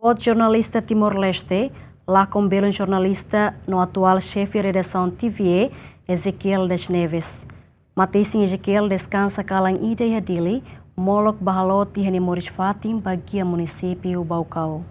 O Jornalista Timor-Leste, lakon belun jornalista no atual chefe Redasaun TVE, Ezequel das Neves. Isin Ezequel deskansa kalan ida e dili, molok bahalot e moris fatin Baguia Munisi Baucau.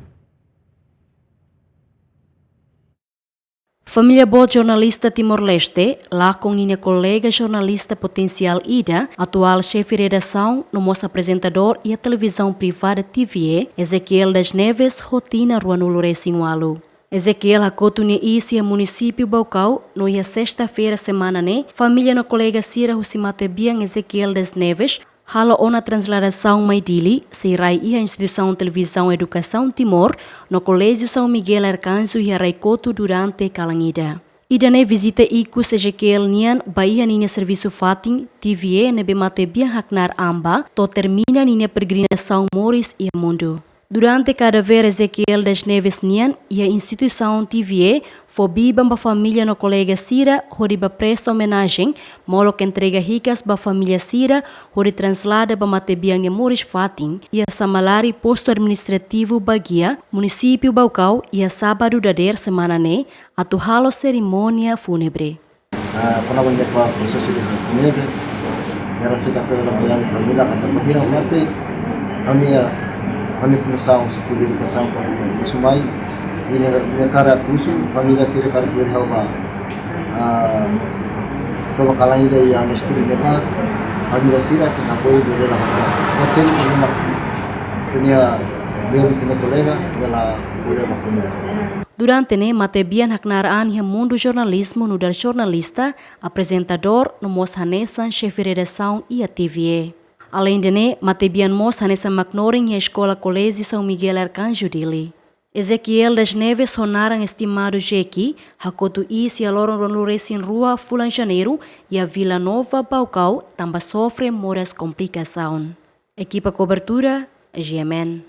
Família boa jornalista Timor-Leste, lá com minha colega jornalista potencial Ida, atual chefe Redasaun, no nosso apresentador e a televisão privada TVE, Ezequel das Neves, rotina Ruanulo Recinhualo. Ezequel hakotune isi a município Baucau, no ia sexta-feira semana né, família no colega Sira Husimate Biang Ezequel das Neves, halo ona transladação maidili, se rai a instituição televisão educação Timor, no colégio São Miguel Arcanjo e Raicoto durante calangida. Ida ne visita ikus Ezequel nian Bahia ninha serviço fatin, TVE ne bemate biang haknar amba, to termina ninha peregrinação moris e mundo. Durante cada vez Ezequel das Neves nian e a instituição TVE fobiba ba família no colega Sira, horiba presta homenagem, molok entrega ricas ba família Sira, hori translada ba matebiang de moris fatin e a samalari posto administrativo Baguia, município Baucau e a sábado da semana ne, atuhalo cerimônia fúnebre. Panahon niya pa proseso de fúnebre, era sila pela família kata pahirang mati, kami pengusaha sekali pengusaha sumai ini negara khusus família sira kar berhau ba to kalan ida yang istri nebat família sira kita boleh berela macam ini punya punya colega ela boleh makan. Durante ne matebian haknaraan e mundo jornalismo no dar jornalista, apresentador no moshanesan chefe redação e a TVE. Além de ne, matebian mos hanessa magnoring e a escola colégio São Miguel Arcanjo dele. Ezequel das Neves sonaram estimado jequi, hakotu isi a loron ronlures em rua Fulan Janeiro e a Vila Nova Baucau também sofre moras complicação. Equipa cobertura, GMN.